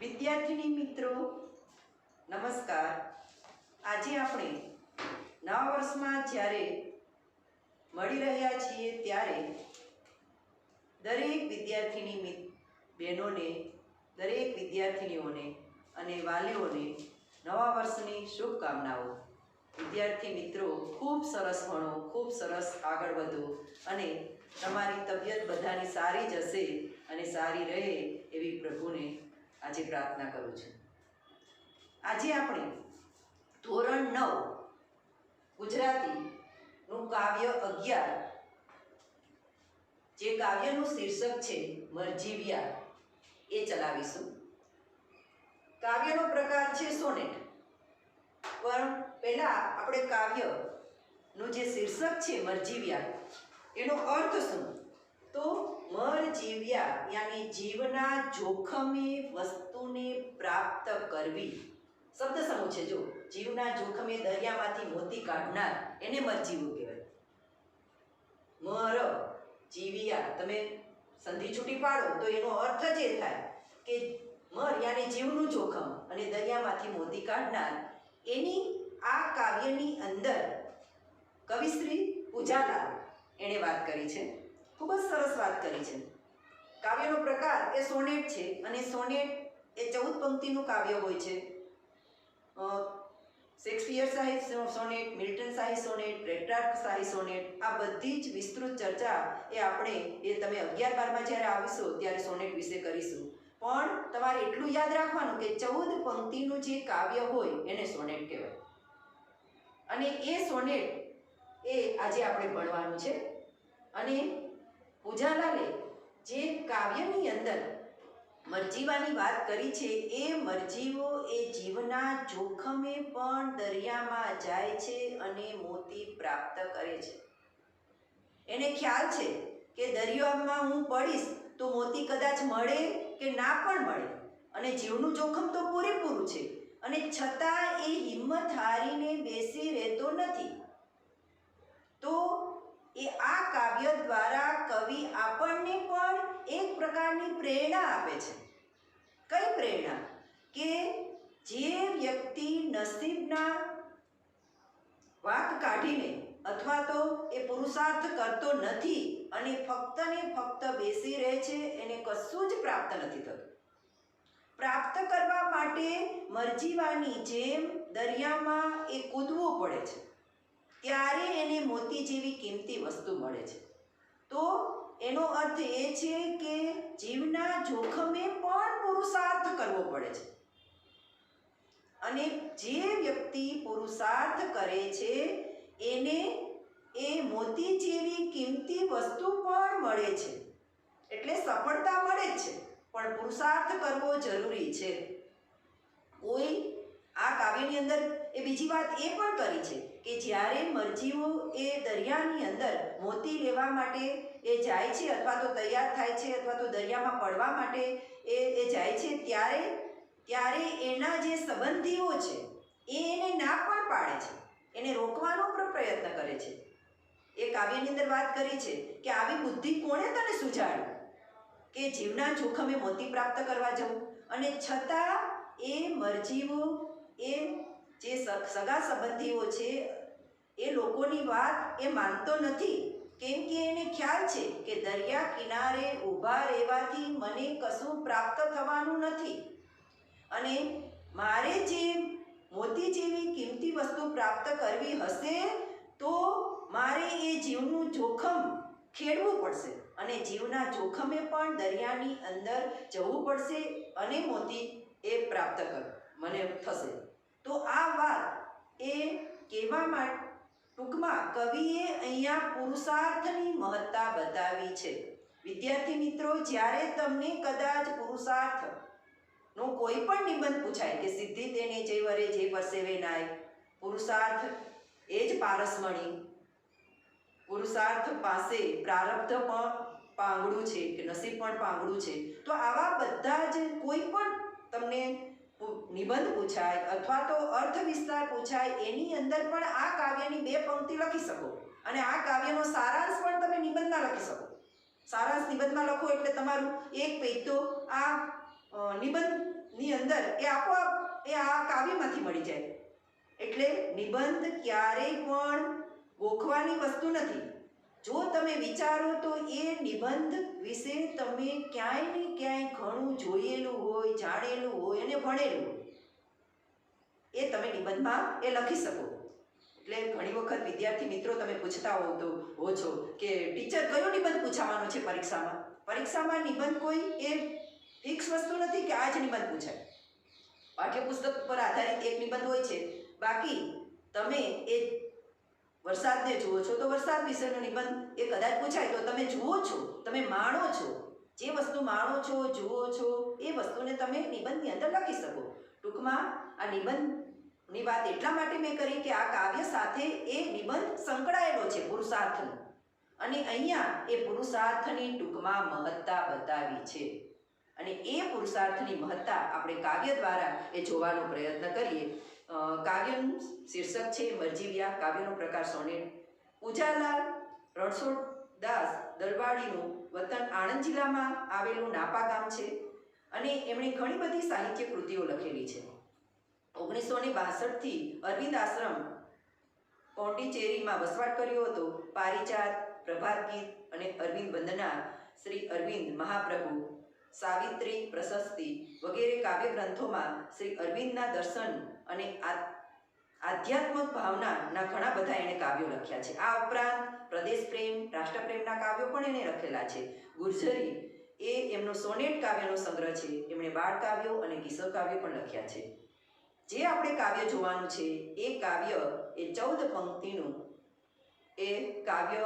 વિદ્યાર્થીની મિત્રો નમસ્કાર। આજે આપણે નવા વર્ષમાં જ્યારે મળી રહ્યા છીએ ત્યારે દરેક વિદ્યાર્થીની બહેનોને, દરેક વિદ્યાર્થીનીઓને અને વાલીઓને નવા વર્ષની શુભકામનાઓ। વિદ્યાર્થી મિત્રો, ખૂબ સરસ ભણો, ખૂબ સરસ આગળ વધો અને તમારી તબિયત બધાની સારી જ હશે અને સારી રહે એવી પ્રભુને આજે પ્રાર્થના કરું છું। આજે આપણે ધોરણ 9 ગુજરાતીનું કાવ્ય 11, જે કાવ્યનું શીર્ષક છે મરજીવ્યા, એ ચલાવીશું। કાવ્યનો પ્રકાર છે સોનેટ, પણ પહેલા આપણે કાવ્યનું જે શીર્ષક છે મરજીવ્યા એનો અર્થ શું? તો મરજીવ્યા યાની જીવના જોખમે વસ્તુને પ્રાપ્ત કરવી। શબ્દ સમૂહ છે, જો જીવના જોખમે દરિયામાંથી મોતી કાઢનાર એને મરજીવું કહેવાય। મર જીવ્યા તમે સંધિ છૂટી પાડો તો એનો અર્થ જ એ થાય કે મર યાની જીવનું જોખમ અને દરિયામાંથી મોતી કાઢનાર। એની આ કાવ્યની અંદર કવિશ્રી પૂજાલાલ એણે વાત કરી છે, ખૂબ જ સરસ વાત કરી છે। કાવ્યનો પ્રકાર એ સોનેટ છે અને સોનેટ એ 14 પંક્તિનું કાવ્ય હોય છે। શેક્સપિયર શાહી સોનેટ, મિલ્ટન શાહી સોનેટ, પેટ્રાર્ક શાહી સોનેટ, આ બધી જ વિસ્તૃત ચર્ચા એ તમે 11-12માં જ્યારે આવીશો ત્યારે સોનેટ વિશે કરીશું। પણ તમારે એટલું યાદ રાખવાનું કે 14 પંક્તિનું જે કાવ્ય હોય એને સોનેટ કહેવાય અને એ સોનેટ એ આજે આપણે ભણવાનું છે। અને પૂજાલાલે જે કાવ્યની અંદર મરજીવાની વાત કરી છે, એ મરજીવો એ જીવના જોખમે પણ દરિયામાં જાય છે અને મોતી પ્રાપ્ત કરે છે। એને ખ્યાલ છે કે દરિયામાં હું પડીશ તો મોતી કદાચ મળે કે ના પણ મળે અને જીવનું જોખમ તો પૂરેપૂરું છે અને છતાં એ હિંમત હારીને બેસી રહેતો નથી। તો એ આ કાવ્ય દ્વારા કવિ આપણને પણ એક પ્રકારની પ્રેરણા આપે છે। કઈ પ્રેરણા? કે જે વ્યક્તિ નસીબના વાંક કાઢીને અથવા તો એ પુરુષાર્થ કરતો નથી અને ફક્ત ને ફક્ત બેસી રહે છે, એને કશું જ પ્રાપ્ત નથી થતું। પ્રાપ્ત કરવા માટે મરજીવાની જેમ દરિયામાં એ કૂદવું પડે છે, ત્યારે એને મોતી જેવી કિંમતી વસ્તુ મળે છે। તો એનો અર્થ એ છે કે જીવના જોખમે પણ પુરુષાર્થ કરવો પડે છે અને જે વ્યક્તિ પુરુષાર્થ કરે છે એને એ મોતી જેવી કિંમતી વસ્તુ પણ મળે છે। એટલે સફળતા મળે જ છે, પણ પુરુષાર્થ કરવો જરૂરી છે। કોઈ આ કાવ્યની અંદર એ બીજી વાત એ પણ કરી છે કે જ્યારે મરજીવો એ દરિયાની અંદર મોતી લેવા માટે એ જાય છે અથવા તો તૈયાર થાય છે અથવા તો દરિયામાં પડવા માટે એ જાય છે, ત્યારે એના જે સંબંધીઓ છે એ એને ના પણ પાડે છે, એને રોકવાનો પણ પ્રયત્ન કરે છે। એ કાવ્યની અંદર વાત કરી છે કે આવી બુદ્ધિ કોણે તને સુજાડી કે જીવના જોખમે મોતી પ્રાપ્ત કરવા જવું, અને છતાં એ મરજીવો એ જે સગા સંબંધીઓ છે એ લોકોની વાત એ માનતો નથી, કેમ કે એને ખ્યાલ છે કે દરિયા કિનારે ઊભા રહેવાથી મને કશું પ્રાપ્ત થવાનું નથી અને મારે જે મોતી જેવી કિંમતી વસ્તુ પ્રાપ્ત કરવી હશે તો મારે એ જીવનું જોખમ ખેડવું પડશે અને જીવના જોખમે પણ દરિયાની અંદર જવું પડશે અને મોતી એ પ્રાપ્ત મને થશે। તો આ વાત એ કહેવા માટે ટૂંકમાં કવિએ અહીંયા પુરુષાર્થની મહત્તા બતાવી છે। વિદ્યાર્થી મિત્રો, જ્યારે તમને કદાચ પુરુષાર્થનો કોઈ પણ નિબંધ પૂછાય કે સિદ્ધિ તેને જે વરે જે પરસેવે નાય, પુરુષાર્થ એ જ પારસમણી, પુરુષાર્થ પાસે પ્રારબ્ધ પણ પાંગડું છે કે નસીબ પણ પાંગડું છે, તો આવા બધા જ કોઈ પણ તમને નિબંધ પૂછાય અથવા તો અર્થ વિસ્તાર પૂછાય, એની અંદર પણ આ કાવ્યની 2 પંક્તિ લખી શકો અને આ કાવ્યનો સારાંશ પણ તમે નિબંધમાં લખી શકો। સારાંશ નિબંધમાં લખો એટલે તમારું એક પેજ તો આ નિબંધની અંદર એ આપોઆપ એ આ કાવ્યમાંથી મળી જાય. એટલે નિબંધ ક્યારેય પણ ગોખવાની વસ્તુ નથી. જો તમે વિચારો તો એ નિબંધ વિશે તમે ક્યાંય ને ક્યાંય ઘણું જોયેલું હોય, જાણેલું હોય અને ભણેલું હોય, એ તમે નિબંધમાં એ લખી શકો. એટલે ઘણી વખત વિદ્યાર્થી મિત્રો તમે પૂછતા હો છો કે ટીચર કયો નિબંધ પૂછાવાનો છે પરીક્ષામાં. પરીક્ષામાં નિબંધ કોઈ એ ફિક્સ વસ્તુ નથી કે આ જ નિબંધ પૂછાય. પાઠ્યપુસ્તક પર આધારિત એક નિબંધ હોય છે. બાકી તમે એ વરસાદને જુઓ છો તો વરસાદ વિશેનો નિબંધ એ કદાચ પૂછાય તો તમે જુઓ છો, તમે માણો છો. જે વસ્તુ માણો છો, જુઓ છો, એ વસ્તુને તમે નિબંધની અંદર લખી શકો. ટૂંકમાં આ નિબંધની વાત એટલા માટે મેં કરી કે આ કાવ્ય સાથે એ નિબંધ સંકળાયેલો છે પુરુષાર્થનો. અને અહીંયા એ પુરુષાર્થની ટૂંકમાં મહત્તા બતાવી છે. અને એ પુરુષાર્થની મહત્તા આપણે કાવ્ય દ્વારા એ જોવાનો પ્રયત્ન કરીએ. કાવ્યનું શીર્ષક છે મરજીવિયા. કાવ્યનો પ્રકાર સોનેટ. પૂજાલાલ રણછોડદાસ દલવાડીનું વતન આણંદ જિલ્લામાં આવેલું નાપા ગામ છે અને એમણે ઘણી બધી સાહિત્ય કૃતિઓ લખેલી છે. 1962થી અરવિંદ આશ્રમ પોંડિચેરીમાં વસવાટ કર્યો હતો. પારિજાત, પ્રભાત ગીત અને અરવિંદ વંદના, શ્રી અરવિંદ મહાપ્રભુ, સાવિત્રી પ્રશસ્તિ વગેરે કાવ્ય ગ્રંથોમાં શ્રી અરવિંદના દર્શન અને આધ્યાત્મક ભાવનાના ઘણા બધા એણે કાવ્યો લખ્યા છે. આ ઉપરાંત પ્રદેશ પ્રેમ, રાષ્ટ્રપ્રેમના કાવ્યો પણ એણે લખેલા છે. ગુર્જરી એ એમનો સોનેટ કાવ્યનો સંગ્રહ છે. એમણે બાળ કાવ્યો અને કિશોર કાવ્યો પણ લખ્યા છે. જે આપણે કાવ્ય જોવાનું છે એ કાવ્ય એ 14 પંક્તિનું એ કાવ્ય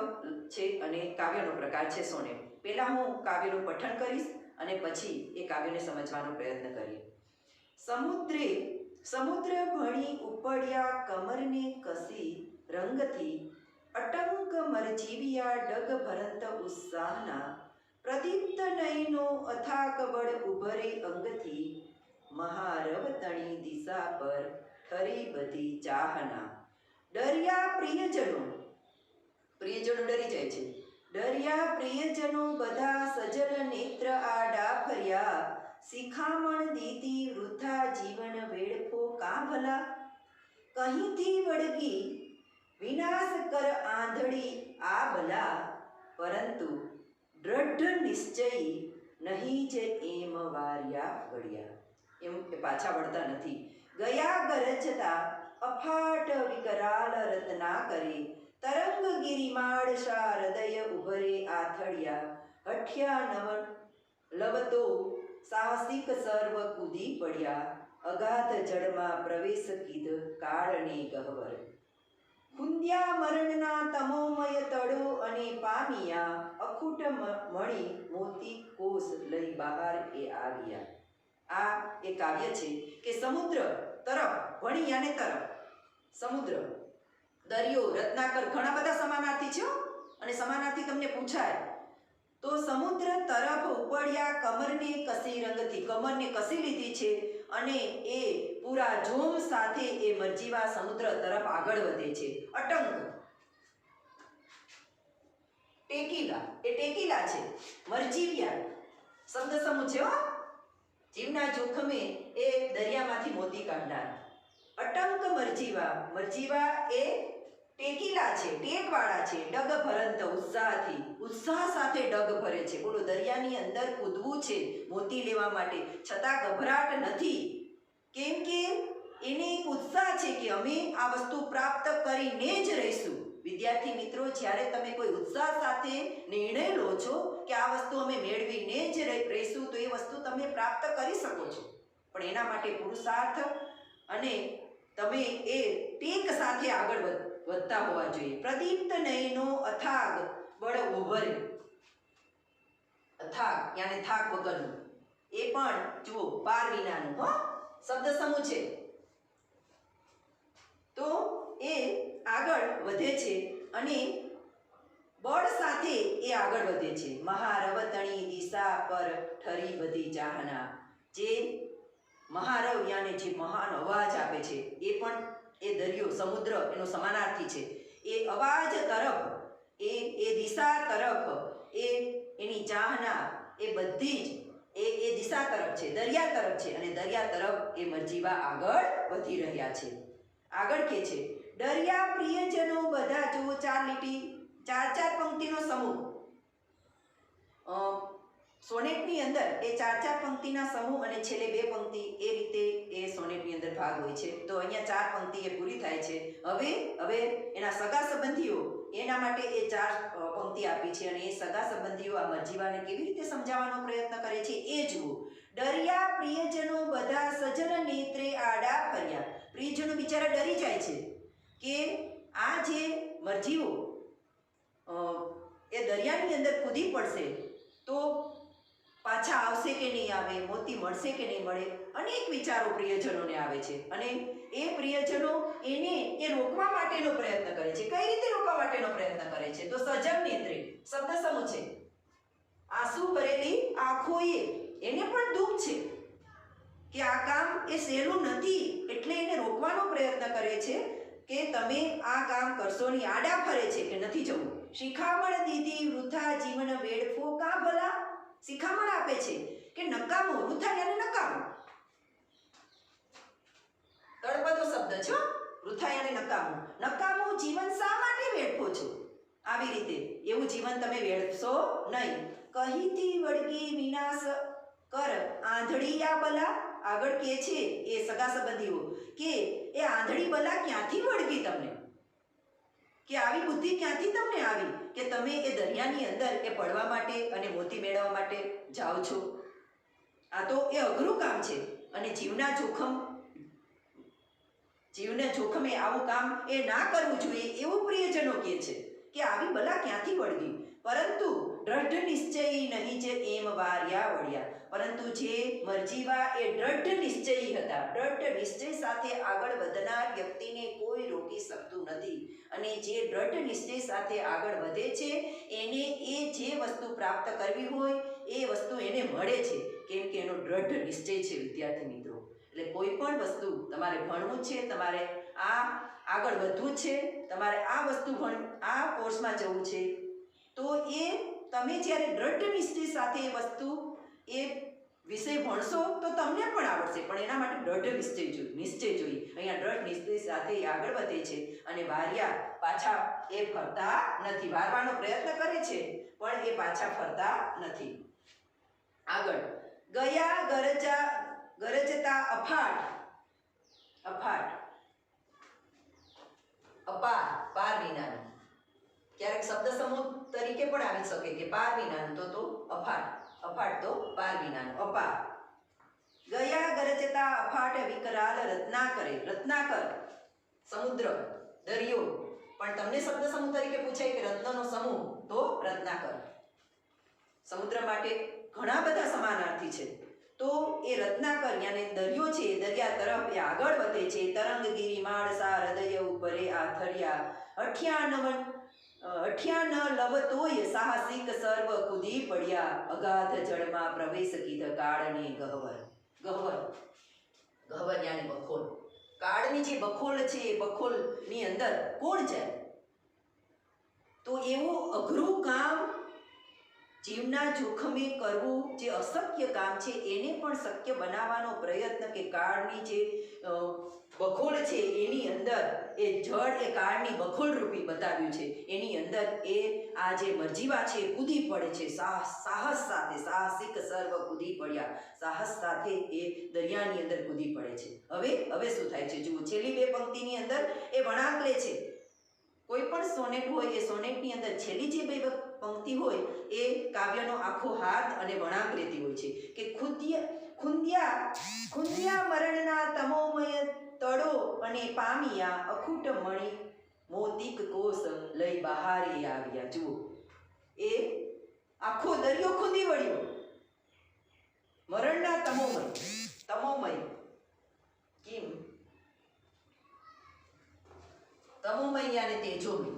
છે અને કાવ્યનો પ્રકાર છે સોનેટ. પહેલા હું કાવ્યનું પઠન કરીશ અને પછી એ કાવ્યને સમજવાનો પ્રયત્ન કરીએ. સમુદ્ર ભણી ઉપડ્યા કમરને કસી રંગથી, અટંક મરજીવિયા ડગ ભરંત ઉત્સાહના, પ્રદીપ્ત નયનો અથાક બળ ઉભરે અંગથી, મહારવતણી દિશા પર ઠરી બધી ચાહના. ડર્યા પ્રિયજનો ડરી જાય છે. ડર્યા પ્રિયજનો બધા સજલ નેત્ર આડા ફર્યા, શિખામણ દીધી વૃથા જીવન વેડફો કાં ભલા, કહીંથી વળગી વિનાશ કર આંધળી આ બલા, પરંતુ દ્રઢ નિશ્ચયી નહીં જ એમ વાર્યા વળ્યા. એમ કે પાછા વળતા નથી. ગયા ગરજતા અફાટ વિકરાલ રત્ના કરે, તરંગ ગિરિમાળશા હૃદય ઉભરે આથડિયા, હઠ્યા નવ લવતો સાહસિક સર્વ કૂદી પડ્યા, અગાધ જળમાં પ્રવેશ કીધ કાળને ગહવર, ખુંદ્યા મરણના તમોમય તળો અને પામિયા, અખૂટ મણી મોતી કોષ લઈ બહાર એ આવ્યા. આ એ કાવ્ય છે કે સમુદ્ર તરફ, વણિયાને તરફ, સમુદ્ર, દરિયો, રત્નાકર, ઘણા બધા સમાનાર્થી છે અને સમાનાર્થી તમને પૂછાય તો સમુદ્ર તરફ ઉપડ્યા કમરને કસી રંગથી, કમરને કસી લીધી છે અને એ પૂરા જોમ સાથે એ મરજીવા સમુદ્ર તરફ આગળ વધે છે. અટંક, ટેકીલા, એ ટેકીલા છે. મરજીવિયા શબ્દ સમૂહ છે હો, જીવના જોખમે એ દરિયામાંથી મોતી કાઢનાર. અટંક મરજીવા, મરજીવા એ ટેકીલા છે, ટેકવાળા છે. ડગ ભરંત, ઉત્સાહથી, ઉત્સાહ સાથે ડગ ભરે છે. બોલો, દરિયાની અંદર કૂદવું છે મોતી લેવા માટે, છતાં ગભરાટ નથી. કેમ કે એને એક ઉત્સાહ છે કે અમે આ વસ્તુ પ્રાપ્ત કરીને જ રહીશું. વિદ્યાર્થી મિત્રો, જ્યારે તમે કોઈ ઉત્સાહ સાથે નિર્ણય લો છો કે આ વસ્તુ અમે મેળવીને જ રહીશું તો એ વસ્તુ તમે પ્રાપ્ત કરી શકો છો. પણ એના માટે પુરુષાર્થ અને તમે એ ટેક સાથે આગળ વધતા હોવા જોઈએ. પ્રદીપ્ત નયનો અથાગ બળ ઉભરે, અથાગ યાને થાક વગરનું, એ પણ જુઓ પાર વિનાનું હો શબ્દ સમૂહ છે. તો એ આગળ વધે છે અને બળ સાથે એ આગળ વધે છે. મહારવતણી દિશા પર ઠરી બધી ચાહના, જે મહારવ યાને જે મહાન અવાજ આપે છે, એ પણ એ દરિયો, સમુદ્ર એનો સમાનાર્થી છે. એ અવાજ તરફ, એ દિશા તરફ એ એની ચાહના, એ બધી જ એ દિશા તરફ છે, દરિયા તરફ છે અને દરિયા તરફ એ મરજીવા આગળ વધી રહ્યા છે. આગળ કે છે દરિયા પ્રિયજનો બધા જો 4 લીટી 4 પંક્તિનો સમૂહ. સોનેટની અંદર એ 4 પંક્તિના સમૂહ અને છેલ્લે 2 પંક્તિ એ રીતે એ સોનેટની અંદર ભાગ હોય છે. તો અહીંયા 4 પંક્તિ એ પૂરી થાય છે. હવે એના સગા સંબંધીઓ એના માટે એ 4 પંક્તિ આપી છે અને એ સગા સંબંધીઓ આ મરજીવાને કેવી રીતે સમજાવવાનો પ્રયત્ન કરે છે એ જુઓ. દરિયા પ્રિયજનો બધા સજન નેત્રે આડા ફર્યા. પ્રિયજનો બિચારા ડરી જાય છે કે આ જે મરજીવો એ દરિયાની અંદર કૂદી પડશે તો પાછા આવશે કે નહીં આવે, મોતી મળશે કે નહીં મળે, અનેક વિચારો પ્રિયજનોને આવે છે અને એ પ્રિયજનો એને એ રોકવા માટેનો પ્રયત્ન કરે છે. કઈ રીતે રોકવા માટેનો પ્રયત્ન કરે છે? તો સજન નેત્રે શબ્દ સમૂહ છે. આંસુ ભરેલી આંખોએ એને પણ દુઃખ છે કે આ કામ એ સહેલું નથી, એટલે એને રોકવાનો પ્રયત્ન કરે છે કે તમે આ કામ કરશો નહીં. આડા ફરે છે કે નથી જવું. શિખામણ દીધી વૃથા જીવન વેડફો કા ભલા. શિખામણ આપે છે કે નકામો, વૃથા યાને નકામો. તળપદો શબ્દ છે, વૃથા યાને નકામો. નકામો જીવન શા માટે વેડફો છો? આવી રીતે એવું જીવન તમે વેડફશો નહીં. કહીથી વળગી વિનાશ કર આંધળી આ બલા. આગળ કે છે એ સગા સંબંધીઓ કે એ આંધળી બલા ક્યાંથી વળગી તમને, કે આવી બુદ્ધિ ક્યાંથી તમને આવી કે તમે એ દરિયાની અંદર એ પડવા માટે અને મોતી મેળવવા માટે જાઓ છો? આ તો એ અઘરું કામ છે અને જીવના જોખમે આવું કામ એ ના કરવું જોઈએ એવું પ્રિયજનો કહે છે કે આવી બલા ક્યાંથી વળગી. પરંતુ દ્રઢ નિશ્ચય નહીં જે એમ વાર્યા વળ્યા. પરંતુ જે મરજીવા એ દ્રઢ નિશ્ચયી હતા. દ્રઢ નિશ્ચય સાથે આગળ વધનાર વ્યક્તિને કોઈ રોકી શકતું નથી અને જે દ્રઢ નિશ્ચય સાથે આગળ વધે છે એને એ જે વસ્તુ પ્રાપ્ત કરવી હોય એ વસ્તુ એને મળે છે, કેમ કે એનો દ્રઢ નિશ્ચય છે. વિદ્યાર્થી મિત્રો, એટલે કોઈ પણ વસ્તુ તમારે ભણવું છે, તમારે આગળ વધવું છે, તમારે આ વસ્તુ આ કોર્સમાં જવું છે, તો એ તમે જ્યારે દ્રઢ નિશ્ચય સાથે એ વસ્તુ એ વિષય ભણશો તો તમને પણ આવડશે, પણ એના માટે દ્રઢ નિશ્ચય જોઈએ. અહીંયા દ્રઢ નિશ્ચય સાથે એ આગળ વધે છે અને વાર્યા પાછા એ ફરતા નથી. વારવાનો પ્રયત્ન કરે છે પણ એ પાછા ફરતા નથી. આગળ ગયા ગરજતા અફાટ અપાર પાર વિનાનું. ક્યારેક શબ્દ સમૂહ તરીકે પણ આવી શકે કે પાર વિનાનું, તો અફાટ તો પાર વિનાનું. અપાર ગયા ગરજતા અફાટ વિકરાલ રત્નાકર સમુદ્ર, દરિયો. પણ તમને શબ્દ સમૂહ તરીકે પૂછાય કે રત્નનો સમૂહ, તો રત્નાકર. સમુદ્ર માટે ઘણા બધા સમાનાર્થી છે. તો એ રત્નાકર યાને દરિયો છે, દરિયા તરફ એ આગળ વધે છે. તરંગગીરી માળસા હૃદય ઉપરે આથર્યા. અઠ્યા ન લવતોય સાહસિક સર્વ કૂદી પડ્યા. અગાધ જળમાં પ્રવેશ કીધ કાળને ગહ્વર યાને બખોલ. કાળની જે બખોલ છે એ બખોલની અંદર કોણ જાય? તો એવું અઘરું કામ જીવના જોખમે કરવું, જે અશક્ય કામ છે એને પણ શક્ય બનાવવાનો પ્રયત્ન, કે કાળની જે બખોલ છે એની અંદર એ જળ એ કાળની બખોલ રૂપી બતાવ્યું છે. એની અંદર એ આ જે મરજીવા છે એ કૂદી પડે છે. સાહસ સાથે, સાહસિક સર્વ કૂદી પડ્યા. સાહસ સાથે એ દરિયાની અંદર કૂદી પડે છે. હવે શું થાય છે જુઓ. છેલ્લી 2 પંક્તિની અંદર એ વળાંક લે છે. કોઈ પણ સોનેટ હોય એ સોનેટની અંદર છેલ્લી જે 2 પંક્તિ હોય એ કાવ્યનો આખો હાથ અને વળાંક લેતી હોય છે કે ખુંદ્યા મરણના તમોમય તળો અને પામિયા અખૂટ મણી મોતિક કોષ લઈ બહારે આવ્યા. જુઓ, એ આખો દરિયો ખુંદી વળ્યો. મરણના તમોમય કેમ? તમોમય અને તેજોમય,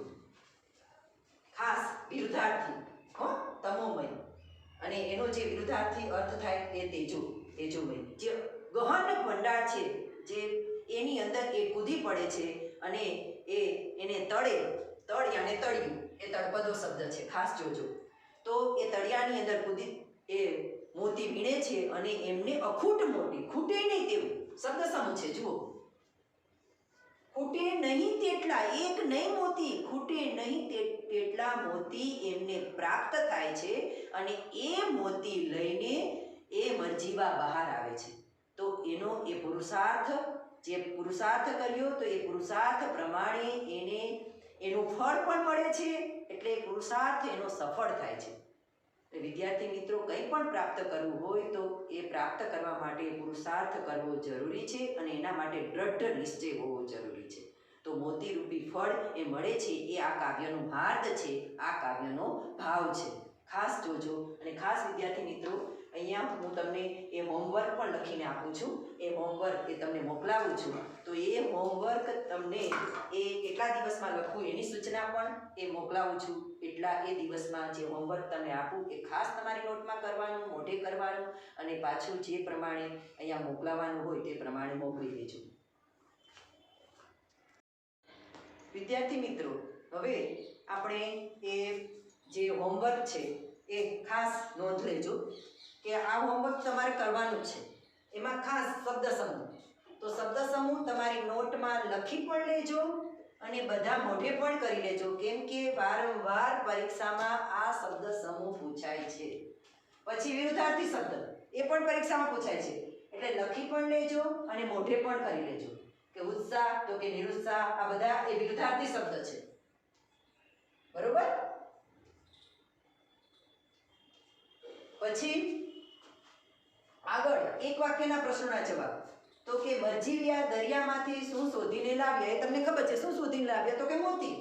ખાસ વિરુદ્ધાર્થી તમોમય, અને એનો જે વિરુદ્ધાર્થી અર્થ થાય એ તેજોમય. જે ગહન ભંડાર છે જે એની અંદર એ કૂદી પડે છે અને એને તળ યાને તળિયું, એ તળપદો શબ્દ છે, ખાસ જોજો. તો એ તળિયાની અંદર કૂદી એ મોતી વીણે છે અને એમને અખૂટ મોતી, ખૂટે નહીં તેવું શબ્દ સમૂહ છે. જુઓ, ખૂટે નહીં તેટલા, એક નહીં મોતી, ખૂટે નહીં તેટલા મોતી એમને પ્રાપ્ત થાય છે અને એ મોતી લઈને એ મરજીવા બહાર આવે છે. તો એનો એ પુરુષાર્થ, જે પુરુષાર્થ કર્યો તો એ પુરુષાર્થ પ્રમાણે એને એનું ફળ પણ મળે છે, એટલે પુરુષાર્થ એનો સફળ થાય છે. વિદ્યાર્થી મિત્રો, કંઈ પણ પ્રાપ્ત કરવું હોય તો એ પ્રાપ્ત કરવા માટે પુરુષાર્થ કરવો જરૂરી છે અને એના માટે દ્રઢ નિશ્ચય હોવો જરૂરી છે. તો મોતીરૂપી ફળ એ મળે છે, એ આ કાવ્યનું હાર્દ છે, આ કાવ્યનો ભાવ છે. ખાસ જોજો. અને ખાસ વિદ્યાર્થી મિત્રો, અહીંયા હું તમને એ હોમવર્ક પણ લખીને આપું છું. એ હોમવર્ક એ તમને મોકલાવું છું. તો એ હોમવર્ક તમને એ કેટલા દિવસમાં લખવું એની સૂચના પણ એ મોકલાવું છું. એટલા એ દિવસમાં જે હોમવર્ક તમને આપું એ ખાસ તમારી નોટમાં કરવાનું, મોઢે કરવાનું અને પાછું જે પ્રમાણે અહીંયા મોકલાવાનું હોય તે પ્રમાણે મોકલી દેજો. વિદ્યાર્થી મિત્રો, હવે આપણે એ જે હોમવર્ક છે એ ખાસ નોંધ લેજો કે આ હોમવર્ક તમારે કરવાનું છે. એમાં ખાસ શબ્દ સમૂહ, તો શબ્દ સમૂહ તમારી નોટમાં લખી પણ લેજો અને બધા મોઢે પણ કરી લેજો, કેમ કે વારંવાર પરીક્ષામાં આ શબ્દ સમૂહ પૂછાય છે. પછી વિરુદ્ધાર્થી શબ્દ એ પણ પરીક્ષામાં પૂછાય છે, એટલે લખી પણ લેજો અને મોઢે પણ કરી લેજો કે ઉત્સાહ તો કે નિરુત્સાહ, આ બધા એ વિરુદ્ધાર્થી શબ્દ છે. બરોબર? પછી આગળ એક વાક્યના પ્રશ્નોના જવાબ. તો કે મરજીવિયા દરિયામાંથી શું શોધીને લાવ્યા? એ તમને ખબર છે, શું શોધીને લાવ્યા? તો કે મોતી.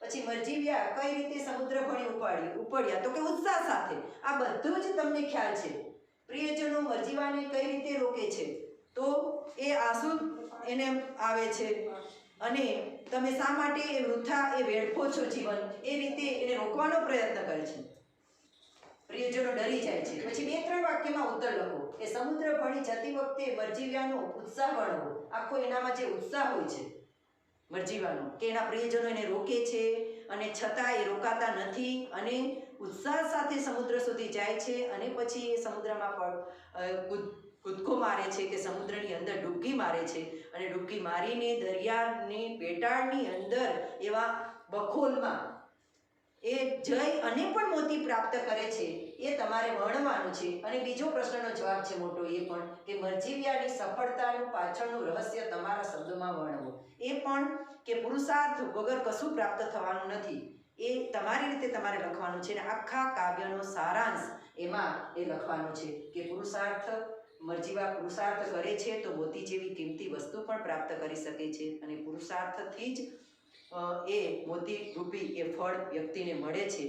પછી મરજીવિયા કઈ રીતે સમુદ્ર ભણી ઉપડ્યા? તો કે ઉત્સાહ સાથે. આ બધું જ તમને ખ્યાલ છે. પ્રિયજનો મરજીવાને કઈ રીતે રોકે છે? તો એ આંસુ એને આવે છે અને તમે શા માટે એ વૃથા એ વેડફો છો જીવન, એ રીતે એને રોકવાનો પ્રયત્ન કરે છે. પ્રિયજનો ડરી જાય છે. પછી 2-3 વાક્યમાં ઉત્તર લખો. એ સમુદ્ર ભણી જતી વખતે મરજીવ્યાનો ઉત્સાહ વર્ણવો. આખો એનામાં જે ઉત્સાહ હોય છે મરજીવાનો, કે એના પ્રિયજનો એને રોકે છે અને છતાં એ રોકાતા નથી અને ઉત્સાહ સાથે સમુદ્ર સુધી જાય છે અને પછી એ સમુદ્રમાં કૂદકો મારે છે કે સમુદ્રની અંદર ડૂબકી મારે છે અને ડૂબકી મારીને દરિયાની પેટાળની અંદર એવા બખોલમાં એ જઈ અને પણ મોતી પ્રાપ્ત કરે છે. એ તમારે વર્ણવાનું છે. અને બીજો પ્રશ્નનો જવાબ છે મોટો એ પણ કે મરજીવ્યાની સફળતાનું પાછળનું રહસ્ય તમારા શબ્દોમાં વર્ણવો. એ પણ કે પુરુષાર્થ વગર કશું પ્રાપ્ત થવાનું નથી, એ તમારી રીતે તમારે લખવાનું છે. અને આખા કાવ્યનો સારાંશ એમાં એ લખવાનો છે કે મરજીવા પુરુષાર્થ કરે છે તો મોતી જેવી કિંમતી વસ્તુ પણ પ્રાપ્ત કરી શકે છે અને પુરુષાર્થથી જ એ મોતી રૂપી એ ફળ વ્યક્તિને મળે છે.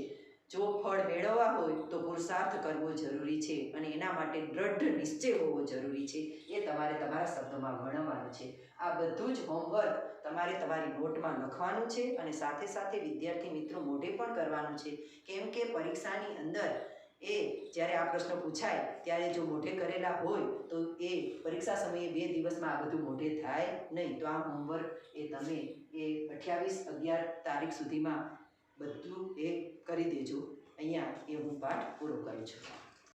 જો ફળ મેળવવા હોય તો પુરુષાર્થ કરવો જરૂરી છે અને એના માટે દ્રઢ નિશ્ચય હોવો જરૂરી છે. એ તમારે તમારા શબ્દોમાં વર્ણવવાનું છે. આ બધું જ હોમવર્ક તમારે તમારી નોટમાં લખવાનું છે અને સાથે સાથે વિદ્યાર્થી મિત્રો મોઢે પણ કરવાનું છે, કેમ કે પરીક્ષાની અંદર એ જ્યારે આ પ્રશ્ન પૂછાય ત્યારે જો મોઢે કરેલા હોય તો એ પરીક્ષા સમયે 2 દિવસમાં આ બધું મોઢે થાય નહીં. તો આ હોમવર્ક એ તમે એ 28-11 તારીખ સુધીમાં બધું એ કરી દેજો. અહીંયા એ હું પાઠ પૂરો કરું છું.